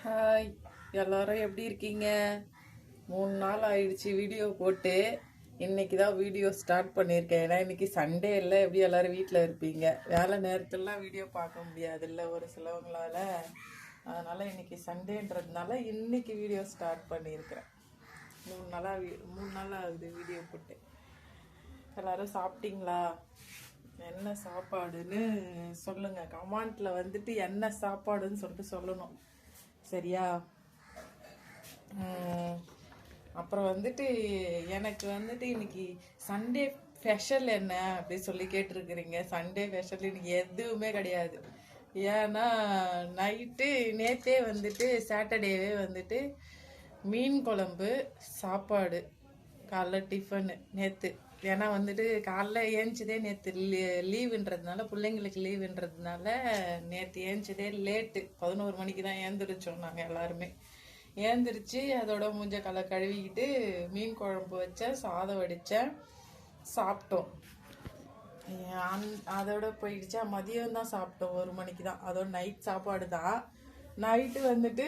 Hi, எல்லாரும் எப்படி இருக்கீங்க? 3 நாள் ஆயிடுச்சு வீடியோ போட்டு. இன்னைக்கு தான் வீடியோ ஸ்டார்ட் பண்ணியிருக்கேன். ஏன்னா இன்னைக்கு சண்டே இல்லை, எப்படி எல்லாரும் வீட்டில் இருப்பீங்க, வேலை நேரத்துலலாம் வீடியோ பார்க்க முடியாது இல்லை ஒரு சிலவங்களால. அதனால் இன்னைக்கு சண்டேன்றதுனால இன்னைக்கு வீடியோ ஸ்டார்ட் பண்ணியிருக்கிறேன். 3 நாள் ஆகுது வீடியோ போட்டு. எல்லாரும் சாப்பிட்டீங்களா? என்ன சாப்பாடுன்னு சொல்லுங்க. கமெண்ட்ல வந்துட்டு என்ன சாப்பாடுன்னு சொல்லிட்டு சொல்லணும், சரியா? அப்புறம் வந்துட்டு எனக்கு வந்துட்டு இன்னைக்கு சண்டே ஸ்பெஷல் என்ன அப்படின்னு சொல்லி கேட்டிருக்கிறீங்க. சண்டே ஸ்பெஷல் இன்னைக்கு எதுவுமே கிடையாது. ஏன்னா நைட்டு நேற்றே வந்துட்டு சாட்டர்டேவே வந்துட்டு மீன் குழம்பு சாப்பாடு, காலைல டிஃபனு நேற்று. ஏன்னா வந்துட்டு காலைல ஏஞ்சிதே நேற்று லீவுன்றதுனால, பிள்ளைங்களுக்கு லீவுன்றதுனால நேற்று ஏஞ்சிதே லேட்டு. 11 மணிக்கு தான் ஏந்திரிச்சோம் நாங்கள் எல்லாருமே. ஏந்திரிச்சு அதோட மூஞ்ச கழுவிக்கிட்டு மீன் குழம்பு வச்சேன், சாதம் வடித்தேன், சாப்பிட்டோம். அதோட போயிடுச்சா. மதியம் தான் சாப்பிட்டோம், 1 மணிக்கு தான். அதோட நைட் சாப்பாடு தான். நைட்டு வந்துட்டு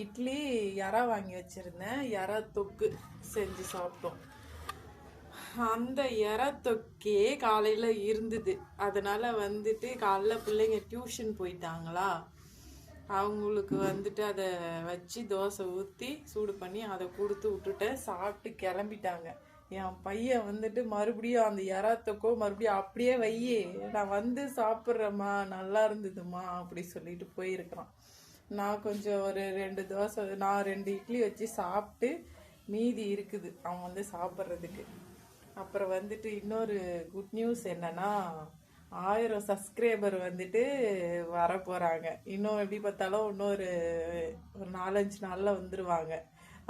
இட்லி இறா வாங்கி வச்சுருந்தேன், இறா தொக்கு செஞ்சு சாப்பிட்டோம். அந்த இறா தொக்கே காலையில் இருந்தது. அதனால் வந்துட்டு காலைல பிள்ளைங்க டியூஷன் போயிட்டாங்களா, அவங்களுக்கு வந்துட்டு அதை வச்சு தோசை ஊற்றி சூடு பண்ணி அதை கொடுத்து விட்டுட்டேன். சாப்பிட்டு கிளம்பிட்டாங்க. என் பையன் வந்துட்டு மறுபடியும் அந்த இறாத்தக்கோ மறுபடியும் அப்படியே வையே, நான் வந்து சாப்பிட்றேம்மா, நல்லா இருந்ததுமா அப்படி சொல்லிட்டு போயிருக்கிறான். நான் கொஞ்சம் ஒரு 2 தோசை, நான் 2 இட்லி வச்சு சாப்பிட்டு மீதி இருக்குது அவன் வந்து சாப்பிட்றதுக்கு. அப்புறம் வந்துட்டு இன்னொரு குட் நியூஸ் என்னன்னா, 1000 சப்ஸ்கிரைபர் வந்துட்டு வர போகிறாங்க. இன்னும் எப்படி பார்த்தாலும் இன்னொரு 4-5 நாளில் வந்துடுவாங்க.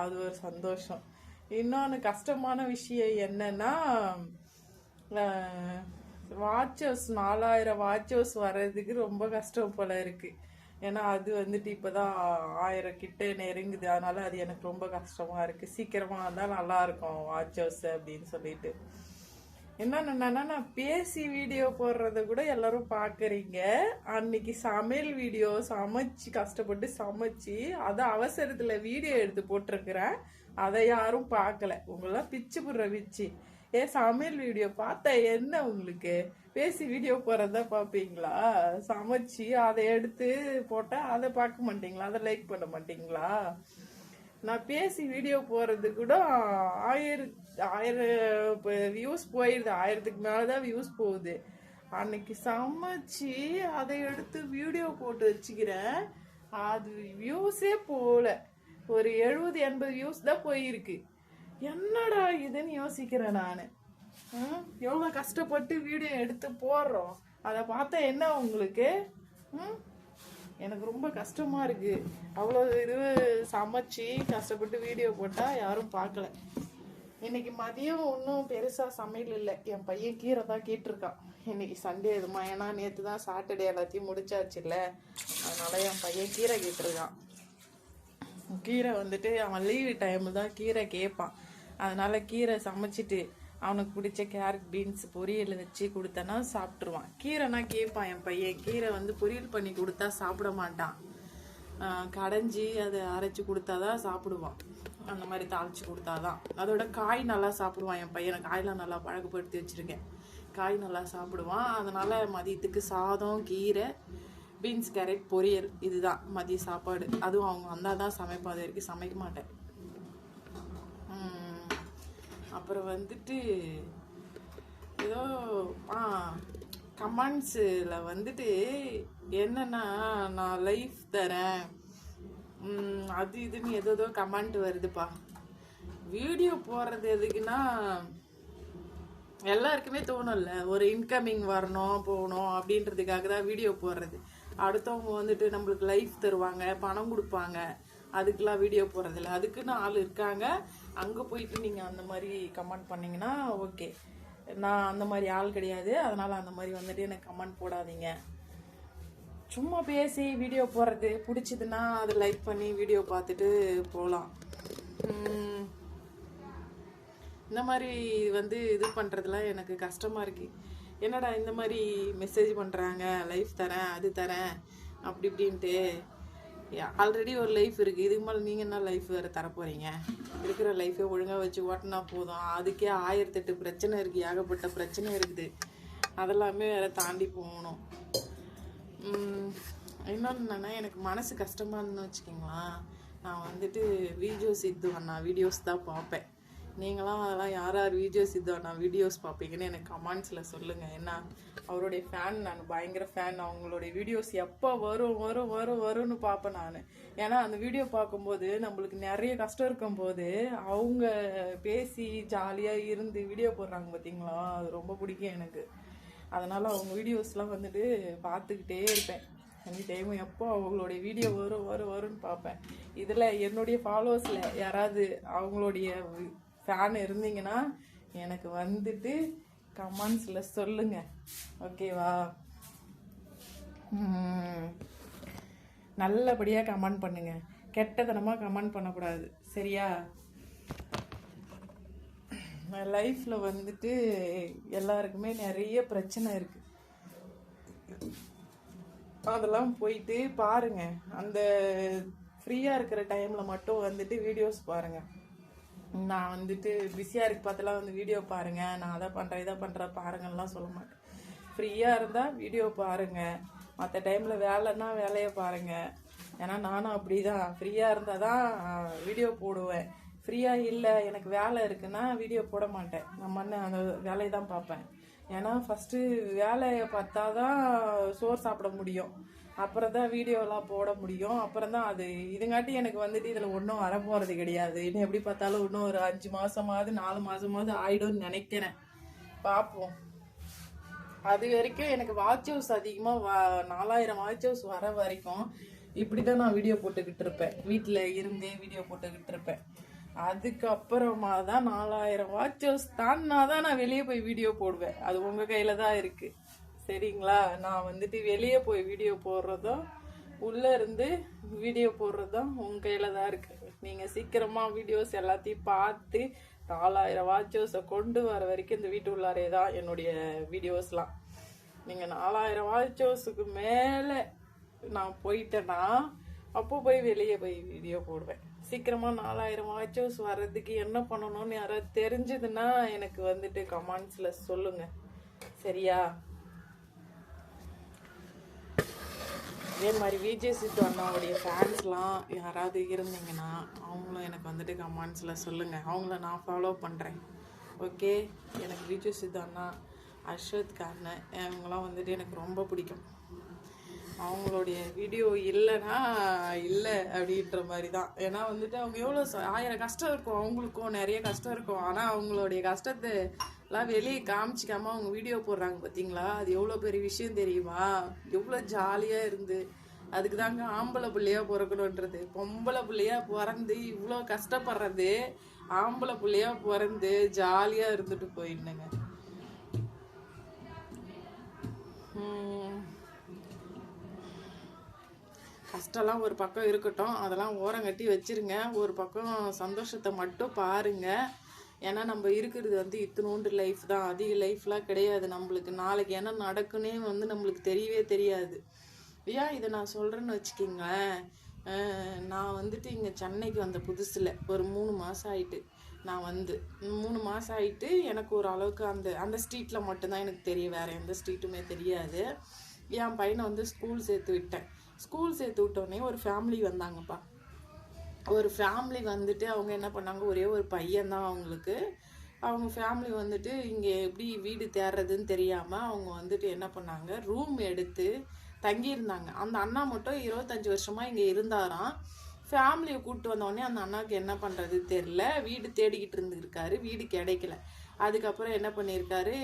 அது ஒரு சந்தோஷம். இன்னொன்று கஷ்டமான விஷயம் என்னன்னா, வாட்சர்ஸ் 4000 வாட்சர்ஸ் வர்றதுக்கு ரொம்ப கஷ்டம் போல இருக்குது. ஏன்னா அது வந்துட்டு இப்போ தான் 1000 கிட்ட நெருங்குது. அதனால் அது எனக்கு ரொம்ப கஷ்டமாக இருக்குது. சீக்கிரமாக இருந்தால் நல்லாயிருக்கும் வாட்சர்ஸ் அப்படின்னு சொல்லிட்டு. என்னன்னா, நான் பேசி வீடியோ போடுறத கூட எல்லாரும் பார்க்குறீங்க. அன்னைக்கு சமையல் வீடியோ சமைச்சு கஷ்டப்பட்டு சமைச்சு அதை அவசரத்தில் வீடியோ எடுத்து போட்டிருக்கிறேன். அதை யாரும் பார்க்கல. உங்களெல்லாம் பிச்சு போடுற பிச்சு. சமையல் வீடியோ பார்த்தா என்ன உங்களுக்கு? பேசி வீடியோ போடுறதா பார்ப்பீங்களா? சமைச்சு அதை எடுத்து போட்டால் அதை பார்க்க மாட்டீங்களா? அதை லைக் பண்ண மாட்டீங்களா? நான் பேசி வீடியோ போகிறது கூட 1000 வியூஸ் போயிடுது. 1000க்கு மேலே தான் வியூஸ் போகுது. அன்னைக்கு சமைச்சு அதை எடுத்து வீடியோ போட்டு வச்சுக்கிறேன். அது வியூஸே போகல. ஒரு 70-80 வியூஸ் தான் போயிருக்கு. என்னடா இதுன்னு யோசிக்கிறேன் நான். எவ்வளோ கஷ்டப்பட்டு வீடியோ எடுத்து போடுறோம், அதை பார்த்தா என்ன உங்களுக்கு? எனக்கு ரொம்ப கஷ்டமாக இருக்குது. அவ்வளோ இது சமைச்சு கஷ்டப்பட்டு வீடியோ போட்டால் யாரும் பார்க்கல. இன்னைக்கு மதியம் ஒன்றும் பெருசாக சமையல் இல்லை. என் பையன் கீரை தான் கேட்டிருக்கான். இன்னைக்கு சண்டே இதுமா, ஏன்னா நேற்று தான் சாட்டர்டே எல்லாத்தையும் முடிச்சாச்சு இல்லை, அதனால என் பையன் கீரை கேட்டிருக்கான். கீரை வந்துட்டு அவன் லீவு டைமு தான் கீரை கேட்பான். அதனால கீரை சமைச்சிட்டு அவனுக்கு பிடிச்ச கேரட் பீன்ஸ் பொரியல் வச்சு கொடுத்தனா சாப்பிட்ருவான். கீரைனா கேட்பான் என் பையன். கீரை வந்து பொரியல் பண்ணி கொடுத்தா சாப்பிட மாட்டான். கடைஞ்சி அதை அரைச்சி கொடுத்தாதான் சாப்பிடுவான். அந்த மாதிரி தாளித்து கொடுத்தாதான். அதோட காய் நல்லா சாப்பிடுவான் என் பையனை. காயெலாம் நல்லா பழக்கப்படுத்தி வச்சுருக்கேன். காய் நல்லா சாப்பிடுவான். அதனால் மதியத்துக்கு சாதம், கீரை, பீன்ஸ், கேரட் பொரியல், இதுதான் மதிய சாப்பாடு. அதுவும் அவங்க வந்தால் தான் சமைப்பேன். அது வரைக்கும் சமைக்க மாட்டேன். அப்புறம் வந்துட்டு ஏதோ கமெண்ட்ஸில் வந்துட்டு என்னன்னா, நான் லைஃப் தரேன் அது இதுன்னு ஏதோ கமெண்ட் வருதுப்பா. வீடியோ போடுறது எதுக்குன்னா, எல்லாருக்குமே தோணும்ல, ஒரு இன்கமிங் வரணும் போகணும் அப்படின்றதுக்காக தான் வீடியோ போடுறது. அடுத்தவங்க வந்துட்டு நம்மளுக்கு லைஃப் தருவாங்க, பணம் கொடுப்பாங்க, அதுக்கெலாம் வீடியோ போடுறதில்ல. அதுக்குன்னு ஆள் இருக்காங்க. அங்கே போயிட்டு நீங்கள் அந்த மாதிரி கமெண்ட் பண்ணிங்கன்னா ஓகே. நான் அந்த மாதிரி ஆள் கிடையாது. அதனால் அந்த மாதிரி வந்துட்டு எனக்கு கமெண்ட் போடாதீங்க. சும்மா பேசி வீடியோ போடுறது பிடிச்சதுன்னா அதை லைக் பண்ணி வீடியோ பார்த்துட்டு போகலாம். இந்த மாதிரி வந்து இது பண்ணுறதுலாம் எனக்கு கஷ்டமாக இருக்குது. என்னடா இந்த மாதிரி மெசேஜ் பண்ணுறாங்க, லைஃப் தரேன் அது தரேன் அப்படி இப்படின்ட்டு. ஆல்ரெடி ஒரு லைஃப் இருக்குது, இதுக்கு மேலே நீங்கள் என்ன லைஃப் வேறு தரப்போகிறீங்க? இருக்கிற லைஃப்பை ஒழுங்காக வச்சு ஓட்டினா போதும். அதுக்கே 1008 பிரச்சனை இருக்குது, ஏகப்பட்ட பிரச்சனை இருக்குது, அதெல்லாமே வேறு தாண்டி போகணும். இன்னொன்று என்னென்னா, எனக்கு மனசு கஷ்டமாக இருந்துன்னு வச்சுக்கிங்களேன், நான் வந்துட்டு விஜய் சித்து அண்ணா வீடியோஸ் தான் பார்ப்பேன். நீங்களாம் அதெல்லாம் யார் யார் விஜய் சித்து அண்ணா வீடியோஸ் பார்ப்பீங்கன்னு எனக்கு கமெண்ட்ஸில் சொல்லுங்கள். ஏன்னா அவருடைய ஃபேன், நான் பயங்கர ஃபேன். அவங்களுடைய வீடியோஸ் எப்போ வரும் வரும் வரும் வரும்னு பார்ப்பேன் நான். ஏன்னா அந்த வீடியோ பார்க்கும்போது நம்மளுக்கு நிறைய கஷ்டம் இருக்கும்போது அவங்க பேசி ஜாலியாக இருந்து வீடியோ போடுறாங்க பார்த்தீங்களா, அது ரொம்ப பிடிக்கும் எனக்கு. அதனால் அவங்க வீடியோஸ்லாம் வந்துட்டு பார்த்துக்கிட்டே இருப்பேன். எனி டைம் எப்போ அவங்களுடைய வீடியோ வரும் வரும் வரும்னு பார்ப்பேன். இதில் என்னுடைய ஃபாலோவர்ஸில் யாராவது அவங்களுடைய ஃபேன் இருந்தீங்கன்னா எனக்கு வந்துட்டு கமெண்ட்ஸில் சொல்லுங்கள், ஓகேவா? நல்லபடியாக கமெண்ட் பண்ணுங்கள், கெட்டத்தனமாக கமெண்ட் பண்ணக்கூடாது, சரியா? லைஃப்பில் வந்துட்டு எல்லாருக்குமே நிறைய பிரச்சனை இருக்குது, அதெல்லாம் போயிட்டு பாருங்கள். அந்த ஃப்ரீயாக இருக்கிற டைமில் மட்டும் வந்துட்டு வீடியோஸ் பாருங்கள். நான் வந்துட்டு பிஸியாக இருக்கு பார்த்தெல்லாம் வந்து வீடியோ பாருங்கள், நான் அதை பண்ணுறேன் இதை பண்ணுறேன் பாருங்கள்லாம் சொல்ல மாட்டேன். ஃப்ரீயாக இருந்தால் வீடியோ பாருங்கள், மற்ற டைமில் வேலைன்னா வேலையை பாருங்கள். ஏன்னா நானும் அப்படி தான், ஃப்ரீயாக இருந்தால் தான் வீடியோ போடுவேன். ஃப்ரீயாக இல்லை எனக்கு வேலை இருக்குன்னா வீடியோ போட மாட்டேன், நம்ம அந்த வேலையை தான் பார்ப்பேன். ஏன்னா ஃபஸ்ட்டு வேலையை பார்த்தா தான் சோறு சாப்பிட முடியும், அப்புறம் தான் வீடியோலாம் போட முடியும். அப்புறம் தான் அது இதுங்காட்டி எனக்கு வந்துட்டு இதில் ஒன்றும் வரப்போகிறது கிடையாது. இன்னும் எப்படி பார்த்தாலும் இன்னும் ஒரு 5 மாதமாவது 4 மாதமாவது ஆகிடும்னு நினைக்கிறேன், பார்ப்போம். அது வரைக்கும் எனக்கு வாட்ச் ஹவுஸ் அதிகமாக 4000 வாட்ச் ஹவுஸ் வர வரைக்கும் இப்படி தான் நான் வீடியோ போட்டுக்கிட்டு இருப்பேன், வீட்டில் இருந்தே வீடியோ போட்டுக்கிட்டு இருப்பேன். அதுக்கப்புறமா தான் 4000 வாட்ச் ஹவுஸ் தாண்டினா தான் நான் வெளியே போய் வீடியோ போடுவேன். அது உங்கள் கையில் தான் இருக்குது, சரிங்களா? நான் வந்துட்டு வெளியே போய் வீடியோ போடுறதும் உள்ளே இருந்து வீடியோ போடுறதும் உங்கள் கையில் தான் இருக்குது. நீங்கள் சீக்கிரமாக வீடியோஸ் எல்லாத்தையும் பார்த்து 4000 வாட்ச் ஹவுஸை கொண்டு வர வரைக்கும் இந்த வீட்டு உள்ளாரே தான் என்னுடைய வீடியோஸ்லாம். நீங்கள் 4000 வாட்ச் ஹவுஸுக்கு மேலே நான் போயிட்டேன்னா அப்போ போய் வெளியே போய் வீடியோ போடுவேன். சீக்கிரமாக 4000 வாட்ச் ஹவுஸ் வர்றதுக்கு என்ன பண்ணணும்னு யாராவது தெரிஞ்சதுன்னா எனக்கு வந்துட்டு கமெண்ட்ஸில் சொல்லுங்கள், சரியா? அதே மாதிரி விஜய் சித்து அண்ணாவுடைய ஃபேன்ஸ்லாம் யாராவது இருந்தீங்கன்னா அவங்களும் எனக்கு வந்துட்டு கமெண்ட்ஸில் சொல்லுங்கள், அவங்கள நான் ஃபாலோ பண்ணுறேன், ஓகே? எனக்கு விஜய் சித்து அண்ணா, அஸ்வத் கார்னு இவங்களாம் வந்துட்டு எனக்கு ரொம்ப பிடிக்கும். அவங்களுடைய வீடியோ இல்லைன்னா இல்லை அப்படின்ற மாதிரி தான். ஏன்னா வந்துட்டு அவங்க எவ்வளோ 1000 கஷ்டம் இருக்கும், அவங்களுக்கும் நிறைய கஷ்டம் இருக்கும். ஆனால் அவங்களுடைய கஷ்டத்தை எல்லாம் வெளியே காமிச்சிக்காம அவங்க வீடியோ போடுறாங்க பார்த்தீங்களா, அது எவ்வளோ பெரிய விஷயம் தெரியுமா? எவ்வளோ ஜாலியாக இருந்து, அதுக்கு தாங்க ஆம்பளை பிள்ளையாக பிறக்கணுன்றது. பொம்பளை பிள்ளையாக பிறந்து இவ்வளோ கஷ்டப்படுறது, ஆம்பளை பிள்ளையாக பிறந்து ஜாலியாக இருந்துட்டு போயிடுனுங்க. கஷ்டம்லாம் ஒரு பக்கம் இருக்கட்டும், அதெல்லாம் ஓரங்கட்டி வச்சிருங்க. ஒரு பக்கம் சந்தோஷத்தை மட்டும் பாருங்கள். ஏன்னா நம்ம இருக்கிறது வந்து இத்தினோண்டு லைஃப் தான், அதிக லைஃப்லாம் கிடையாது நம்மளுக்கு. நாளைக்கு என்ன நடக்குன்னே வந்து நம்மளுக்கு தெரியவே தெரியாது. ஏன் இதை நான் சொல்கிறேன்னு வச்சுக்கிங்களேன், நான் வந்துட்டு இங்கே சென்னைக்கு வந்த புதுசில் ஒரு 3 மாதம் ஆயிட்டு. நான் வந்து 3 மாதம் ஆகிட்டு எனக்கு ஒரு அளவுக்கு அந்த ஸ்ட்ரீட்டில் மட்டும்தான் எனக்கு தெரியும், வேறு எந்த ஸ்ட்ரீட்டுமே தெரியாது. என் பையனை வந்து ஸ்கூல் சேர்த்து விட்டேன். ஸ்கூல் சேர்த்து விட்டோடனே ஒரு ஃபேமிலி வந்தாங்கப்பா. ஒரு ஃபேமிலி வந்துட்டு அவங்க என்ன பண்ணாங்க, ஒரே ஒரு பையன்தான் அவங்களுக்கு. அவங்க ஃபேமிலி வந்துட்டு இங்கே எப்படி வீடு தேடுறதுன்னு தெரியாமல் அவங்க வந்துட்டு என்ன பண்ணாங்க, ரூம் எடுத்து தங்கியிருந்தாங்க. அந்த அண்ணா மட்டும் 25 வருஷமாக இங்கே இருந்தாராம். ஃபேமிலியை கூப்பிட்டு வந்தோடனே அந்த அண்ணாவுக்கு என்ன பண்ணுறது தெரில, வீடு தேடிக்கிட்டு இருந்துருக்காரு, வீடு கிடைக்கல. அதுக்கப்புறம் என்ன பண்ணியிருக்காரு,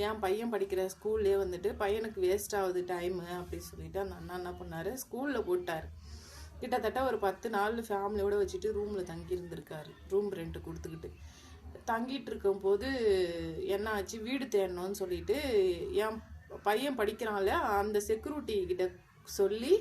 என் பையன் படிக்கிற ஸ்கூல்லே வந்துட்டு பையனுக்கு வேஸ்ட் ஆகுது டைமு அப்படின்னு சொல்லிட்டு அந்த அண்ணா என்ன பண்ணார், ஸ்கூலில் போட்டார். கிட்டத்தட்ட ஒரு 10 நாள் ஃபேமிலியோடு வச்சுட்டு ரூமில் தங்கியிருந்திருக்காரு, ரூம் ரெண்ட்டு கொடுத்துக்கிட்டு. தங்கிட்டு இருக்கும்போது என்ன ஆச்சு, வீடு தேடணும்னு சொல்லிட்டு என் பையன் படிக்கிறான்ல அந்த செக்யூரிட்டி கிட்ட சொல்லி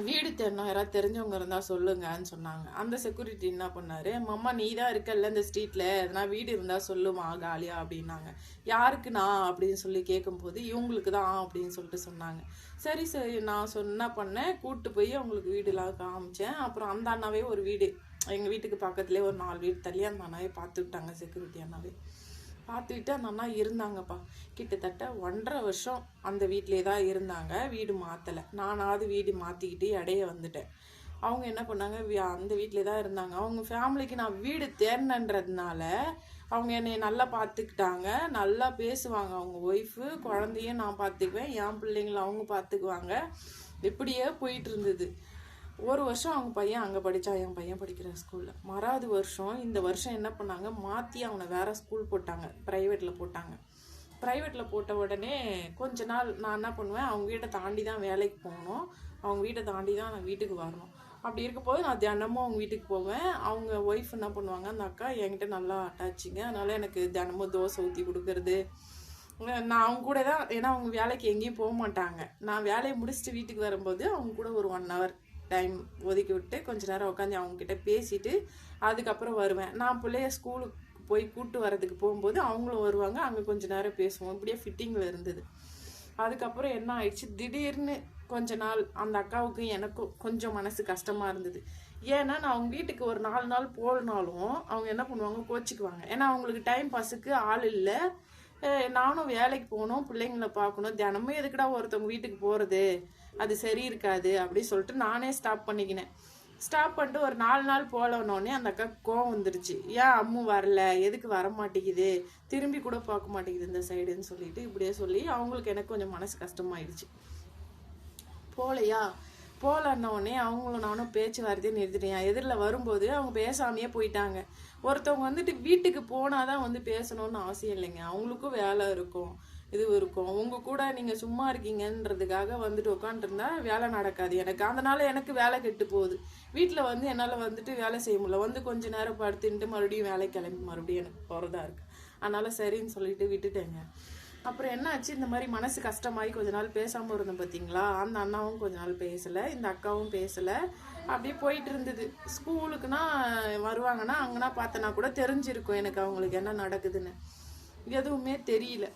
வீடு தேடணும், யாராவது தெரிஞ்சவங்க இருந்தால் சொல்லுங்கன்னு சொன்னாங்க. அந்த செக்யூரிட்டி என்ன பண்ணாரு, மம்மா நீ தான் இருக்கல்ல இந்த ஸ்ட்ரீட்டில், எதனா வீடு இருந்தால் சொல்லுமா காலியா அப்படின்னாங்க. யாருக்குண்ணா அப்படின்னு சொல்லி கேட்கும்போது இவங்களுக்கு தான் அப்படின்னு சொல்லிட்டு சொன்னாங்க. சரி சரி நான் என்ன பண்ணேன், கூப்பிட்டு போய் அவங்களுக்கு வீடுலாம் காமிச்சேன். அப்புறம் அந்த அண்ணாவே ஒரு வீடு எங்கள் வீட்டுக்கு பக்கத்துலேயே ஒரு 4 வீடு தள்ளி அந்த அண்ணாவே பார்த்து விட்டாங்க, செக்யூரிட்டி அண்ணாவே பார்த்துக்கிட்டு அந்த அண்ணா இருந்தாங்கப்பா. கிட்டத்தட்ட 1.5 வருஷம் அந்த வீட்டிலே தான் இருந்தாங்க, வீடு மாற்றலை. நானாவது வீடு மாற்றிக்கிட்டு இடைய வந்துட்டேன். அவங்க என்ன பண்ணாங்க, அந்த வீட்டிலே தான் இருந்தாங்க. அவங்க ஃபேமிலிக்கு நான் வீடு தேடினன்றதுனால அவங்க என்னை நல்லா பார்த்துக்கிட்டாங்க, நல்லா பேசுவாங்க. அவங்க ஒய்ஃபு குழந்தையும் நான் பார்த்துக்குவேன், என் பிள்ளைங்கள அவங்க பார்த்துக்குவாங்க. இப்படியே போயிட்டு இருந்தது. ஒரு வருஷம் அவங்க பையன் அங்கே படித்தான், என் பையன் படிக்கிற ஸ்கூலில். மறாவது வருஷம் இந்த வருஷம் என்ன பண்ணாங்க, மாற்றி அவனை வேறு ஸ்கூல் போட்டாங்க, ப்ரைவேட்டில் போட்டாங்க. ப்ரைவேட்டில் போட்ட உடனே கொஞ்ச நாள் நான் என்ன பண்ணுவேன், அவங்க வீட்டை தாண்டி தான் வேலைக்கு போகணும், அவங்க வீட்டை தாண்டி தான் நான் வீட்டுக்கு வரணும். அப்படி இருக்கும்போது நான் தினமும் அவங்க வீட்டுக்கு போவேன். அவங்க ஒய்ஃப் என்ன பண்ணுவாங்க, அந்த அக்கா என்கிட்ட நல்லா அட்டாச்சிங்க, அதனால் எனக்கு தினமும் தோசை ஊற்றி கொடுக்கறது. நான் அவங்க கூட தான், ஏன்னா அவங்க வேலைக்கு எங்கேயும் போக மாட்டாங்க. நான் வேலையை முடிச்சுட்டு வீட்டுக்கு வரும்போது அவங்க கூட ஒரு 1 hour டைம் ஒதுக்கி விட்டு கொஞ்ச நேரம் உட்காந்து அவங்கக்கிட்ட பேசிட்டு அதுக்கப்புறம் வருவேன். நான் பிள்ளைய ஸ்கூலுக்கு போய் கூப்பிட்டு வரதுக்கு போகும்போது அவங்களும் வருவாங்க, அங்கே கொஞ்ச நேரம் பேசுவோம். இப்படியே ஃபிட்டிங்கில் இருந்தது. அதுக்கப்புறம் என்ன ஆயிடுச்சு, திடீர்னு கொஞ்ச நாள் அந்த அக்காவுக்கும் எனக்கும் கொஞ்சம் மனசு கஷ்டமாக இருந்தது. ஏன்னா நான் அவங்க வீட்டுக்கு ஒரு 4 நாள் போனாலும் அவங்க என்ன பண்ணுவாங்க, கோச்சிக்குவாங்க. ஏன்னா அவங்களுக்கு டைம் பாஸுக்கு ஆள் இல்லை, நானும் வேலைக்கு போகணும், பிள்ளைங்களை பார்க்கணும், தினமும் எதுக்குடா ஒருத்தவங்க வீட்டுக்கு போகிறது, அது சரி இருக்காது அப்படின்னு சொல்லிட்டு நானே ஸ்டாப் பண்ணிக்கினேன். ஸ்டாப் பண்ணிட்டு ஒரு 4 நாள் போலனோடனே அந்த அக்கா கோவம் வந்துருச்சு. ஏன் அம்மு வரல, எதுக்கு வர மாட்டேங்குது, திரும்பி கூட பார்க்க மாட்டேங்குது இந்த சைடுன்னு சொல்லிட்டு இப்படியே சொல்லி அவங்களுக்கு எனக்கு கொஞ்சம் மனசு கஷ்டமாயிடுச்சு. போலன்னோடனே அவங்களும் நானும் பேச்சுவார்த்தையை நிறுத்திட்டேன். எதிரில் வரும்போது அவங்க பேசாமையே போயிட்டாங்க. ஒருத்தவங்க வந்துட்டு வீட்டுக்கு போனால் தான் வந்து பேசணும்னு அவசியம் இல்லைங்க, அவங்களுக்கும் வேலை இருக்கும், இது இருக்கும். உங்கள் கூட நீங்கள் சும்மா இருக்கீங்கன்றதுக்காக வந்துட்டு உட்காந்துருந்தா வேலை நடக்காது எனக்கு. அதனால் எனக்கு வேலை கெட்டு போகுது. வீட்டில் வந்து என்னால் வந்துட்டு வேலை செய்ய முடியல, வந்து கொஞ்சம் நேரம் படுத்துட்டு மறுபடியும் வேலை கிளம்பி மறுபடியும் எனக்கு போகிறதா இருக்குது. அதனால் சரின்னு சொல்லிட்டு விட்டுட்டேங்க. அப்புறம் என்ன ஆச்சு, இந்த மாதிரி மனசு கஷ்டமாகி கொஞ்ச நாள் பேசாமல் இருந்தேன் பார்த்தீங்களா. அந்த அண்ணாவும் கொஞ்ச நாள் பேசலை, இந்த அக்காவும் பேசலை, அப்படியே போயிட்டு இருந்தது. ஸ்கூலுக்குன்னா வருவாங்கன்னா அங்கன்னா பார்த்தனா கூட தெரிஞ்சிருக்கும் எனக்கு அவங்களுக்கு என்ன நடக்குதுன்னு. எதுவுமே தெரியல.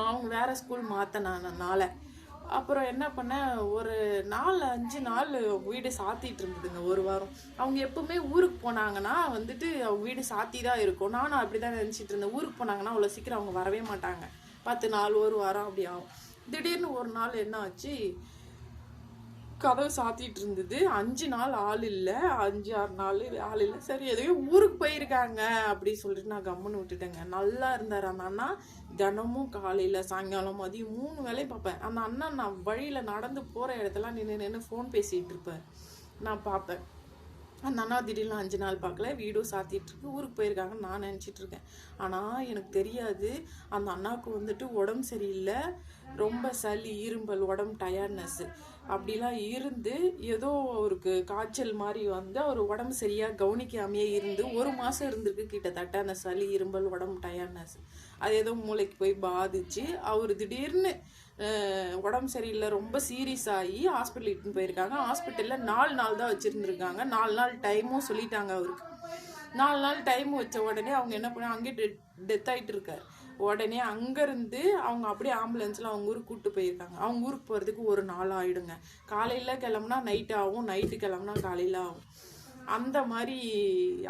அவங்க வேறு ஸ்கூல் மாற்றினால அப்புறம் என்ன பண்ணேன், ஒரு 4-5 நாள் வீடு சாத்திட்டு இருந்ததுங்க, ஒரு வாரம். அவங்க எப்பவுமே ஊருக்கு போனாங்கன்னா வந்துட்டு அவங்க வீடு சாத்தி தான் இருக்கும். நானும் அப்படி தான் நினச்சிட்டு இருந்தேன். ஊருக்கு போனாங்கன்னா அவ்வளோ சீக்கிரம் அவங்க வரவே மாட்டாங்க, 10 நாள் 1 வாரம் அப்படி ஆகும். திடீர்னு ஒரு நாள் என்ன ஆச்சு, கதவு சாத்திட்டு இருந்தது. 5 நாள் ஆள் இல்லை, 5-6 நாள் ஆள் இல்லை. சரி எதையும் ஊருக்கு போயிருக்காங்க அப்படி சொல்லிட்டு நான் கம்முன்னு விட்டுட்டேங்க. நல்லா இருந்தார் அந்த அண்ணா. தினமும் காலையில் சாயங்காலம் மதியம் 3 வேளையும் பார்ப்பேன். அந்த அண்ணா நான் வழியில் நடந்து போகிற இடத்துல நின்று ஃபோன் பேசிகிட்டு இருப்பேன், நான் பார்ப்பேன். அந்த அண்ணா திடீர்னு 5 நாள் பார்க்கல, வீடும் சாத்திட்டுருக்கு, ஊருக்கு போயிருக்காங்கன்னு நான் நினச்சிட்ருக்கேன். ஆனால் எனக்கு தெரியாது அந்த அண்ணாவுக்கு வந்துட்டு உடம்பு சரியில்லை, ரொம்ப சளி, இரும்பல், உடம்பு டயர்ட்னஸ்ஸு அப்படிலாம் இருந்து ஏதோ அவருக்கு காய்ச்சல் மாதிரி வந்து அவர் உடம்பு சரியாக கவனிக்காமையே இருந்து 1 மாதம் இருந்திருக்கு கிட்டத்தட்ட. அந்த சளி, இரும்பல், உடம்பு டயர்ட்னஸ் அது ஏதோ மூளைக்கு போய் பாதிச்சு அவர் திடீர்னு உடம்பு சரியில்லை, ரொம்ப சீரியஸ் ஆகி ஹாஸ்பிட்டல் இட்டுன்னு போயிருக்காங்க. ஹாஸ்பிட்டலில் 4 நாள் தான் வச்சுருந்துருக்காங்க. 4 நாள் டைமும் சொல்லிட்டாங்க அவருக்கு. 4 நாள் டைம் வச்ச உடனே அவங்க என்ன பண்ணாங்க, அங்கேயே டெத் ஆகிட்டு இருக்காரு. உடனே அங்கேருந்து அவங்க அப்படியே ஆம்புலன்ஸில் அவங்க ஊருக்கு கூப்பிட்டு போயிருக்காங்க. அவங்க ஊருக்கு போகிறதுக்கு 1 நாள் ஆகிடுங்க. காலையில் கிளம்புனா நைட்டு ஆகும், நைட்டு கிளம்புனா காலையில் ஆகும். அந்த மாதிரி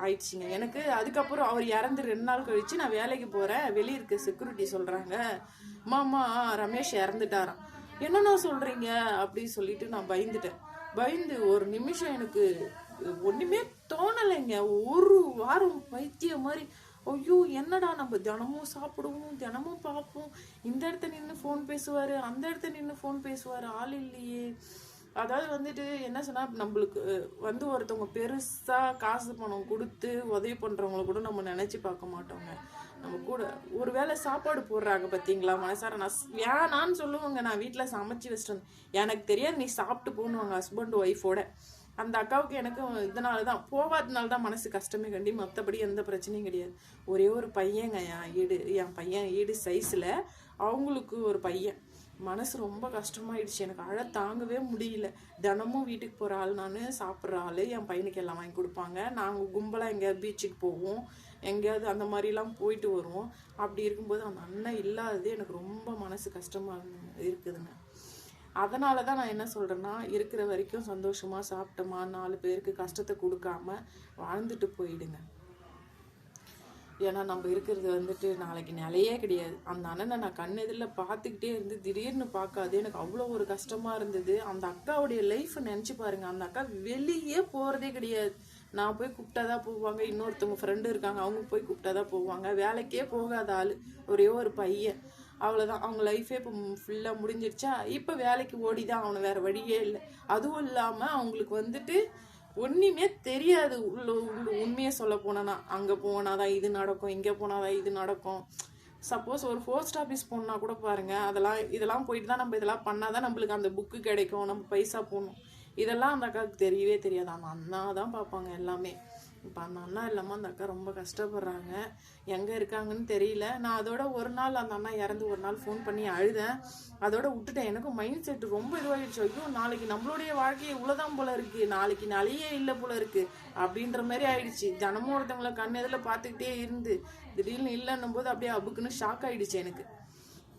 ஆயிடுச்சுங்க எனக்கு. அதுக்கப்புறம் அவர் இறந்து 2 நாள் கழித்து நான் வேலைக்கு போகிறேன். வெளியே இருக்க செக்யூரிட்டி சொல்கிறாங்க, மாமா ரமேஷ் இறந்துட்டாராம். என்னென்ன சொல்கிறீங்க அப்படின்னு சொல்லிட்டு நான் பயந்து ஒரு நிமிஷம் எனக்கு ஒன்றுமே தோணலைங்க. 1 வாரம் பைத்தியம் மாதிரி, ஐயோ என்னடா நம்ம தினமும் சாப்பிடுவோம், தினமும் பார்ப்போம், இந்த இடத்த நின்று ஃபோன் பேசுவார், அந்த இடத்த நின்று ஃபோன் பேசுவார், ஆள் இல்லையே. அதாவது வந்துட்டு என்ன சொன்னால், நம்மளுக்கு வந்து ஒருத்தவங்க பெருசாக காசு பணம் கொடுத்து உதவி பண்ணுறவங்கள கூட நம்ம நினச்சி பார்க்க மாட்டோங்க. நம்ம கூட ஒரு வேளை சாப்பாடு போடுறாங்க பார்த்தீங்களா, மனசார நான் வேணான்னு சொல்லுவாங்க. நான் வீட்டில் சமைச்சு வச்சிட்டு எனக்கு தெரியாது, நீ சாப்பிட்டு போகணுவாங்க ஹஸ்பண்ட் ஒய்ஃபோட. அந்த அக்காவுக்கு எனக்கும் இதனால தான், போகாதனால தான் மனசு கஷ்டமே கண்டி, மற்றபடி எந்த பிரச்சனையும் கிடையாது. ஒரே ஒரு பையங்க, என் பையன் ஈடு சைஸில், அவங்களுக்கு ஒரு பையன் மனசு ரொம்ப கஷ்டமாயிடுச்சு. எனக்கு அழ தாங்கவே முடியல. தினமும் வீட்டுக்கு போகிற ஆள், நான் சாப்பிட்ற ஆள், என் பையனுக்கு எல்லாம் வாங்கி கொடுப்பாங்க. நாங்கள் கும்பலாக எங்கேயாவது பீச்சுக்கு போவோம், எங்கேயாவது அந்த மாதிரிலாம் போயிட்டு வருவோம். அப்படி இருக்கும்போது அந்த அண்ணன் இல்லாதது எனக்கு ரொம்ப மனசு கஷ்டமாக இருக்குதுங்க. அதனால தான் நான் என்ன சொல்கிறேன்னா, இருக்கிற வரைக்கும் சந்தோஷமாக சாப்பிட்டோமா, 4 பேருக்கு கஷ்டத்தை கொடுக்காம வாழ்ந்துட்டு போயிடுங்க. ஏன்னா நம்ம இருக்கிறது வந்துட்டு நாளைக்கு நிலையே கிடையாது. அந்த அண்ணனை நான் கண்ணெதிரில் பார்த்துக்கிட்டே இருந்து திடீர்னு பார்க்காது எனக்கு அவ்வளோ ஒரு கஷ்டமாக இருந்தது. அந்த அக்காவுடைய லைஃப்பை நினச்சி பாருங்கள். அந்த அக்கா வெளியே போகிறதே கிடையாது. நான் போய் கூப்பிட்டாதான் போவாங்க, இன்னொருத்தவங்க ஃப்ரெண்டு இருக்காங்க, அவங்க போய் கூப்பிட்டாதான் போவாங்க. வேலைக்கே போகாத ஆள், ஒரே ஒரு பையன், அவ்வளோதான். அவங்க லைஃபே இப்போ ஃபுல்லாக முடிஞ்சிருச்சா. இப்போ வேலைக்கு ஓடி தான் அவனை, வேறு வழியே இல்லை. அதுவும் இல்லாமல் அவங்களுக்கு வந்துட்டு ஒன்றுமே தெரியாது. உண்மையை சொல்ல போனா, அங்கே போனாதான் இது நடக்கும், இங்கே போனாதான் இது நடக்கும். சப்போஸ் ஒரு போஸ்ட் ஆஃபீஸ் போனா கூட பாருங்கள், இதெல்லாம் போயிட்டு தான் நம்ம இதெல்லாம் பண்ணாதான் நம்மளுக்கு அந்த புக்கு கிடைக்கும், நம்ம பைசா போடணும். இதெல்லாம் அந்த அக்காவுக்கு தெரியவே தெரியாது. அந்த அண்ணா தான் பார்ப்பாங்க எல்லாமே. இப்போ அந்த அண்ணா இல்லாமல் அந்த அக்கா ரொம்ப கஷ்டப்படுறாங்க. எங்கே இருக்காங்கன்னு தெரியல. நான் அதோட ஒரு நாள் அந்த அண்ணா இறந்து ஒரு நாள் ஃபோன் பண்ணி அழுதேன். அதோட விட்டுட்டேன். எனக்கும் மைண்ட் செட் ரொம்ப இதுவாகிடுச்சு. ஐயோ, நாளைக்கு நம்மளுடைய வாழ்க்கை இவ்வளோதான் போல இருக்குது, நாளைக்கு நாளையே இல்லை போல இருக்குது அப்படின்ற மாதிரி ஆயிடுச்சு. தினமும் ஒருத்தவங்களை கண்ணெதில் பார்த்துக்கிட்டே இருந்து திடீர்னு இல்லைன்னும் போது அப்படியே அபுக்குன்னு ஷாக் ஆகிடுச்சு. எனக்கு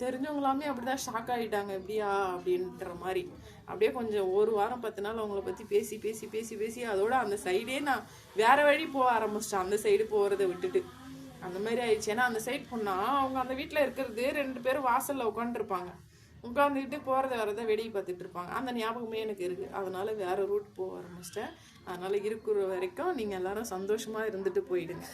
தெரிஞ்சவங்களாமே அப்படிதான் ஷாக் ஆகிட்டாங்க. எப்படியா அப்படின்ற மாதிரி. அப்படியே கொஞ்சம் ஒரு வாரம் 10 நாள் அவங்கள பற்றி பேசி பேசி பேசி பேசி அதோட அந்த சைடே நான் வேற வழி போக ஆரம்பிச்சிட்டேன். அந்த சைடு போகிறத விட்டுட்டு அந்த மாதிரி ஆயிடுச்சு. ஏன்னா அந்த சைடு போனால் அவங்க அந்த வீட்டில் இருக்கிறது 2 பேரும் வாசலில் உட்காந்துருப்பாங்க. உட்காந்துக்கிட்டு போகிறத வரதை வெடி பார்த்துட்டு இருப்பாங்க. அந்த ஞாபகமே எனக்கு இருக்குது. அதனால வேற ரூட் போக ஆரம்பிச்சிட்டேன். அதனால இருக்கிற வரைக்கும் நீங்கள் எல்லாரும் சந்தோஷமாக இருந்துட்டு போயிடுங்க.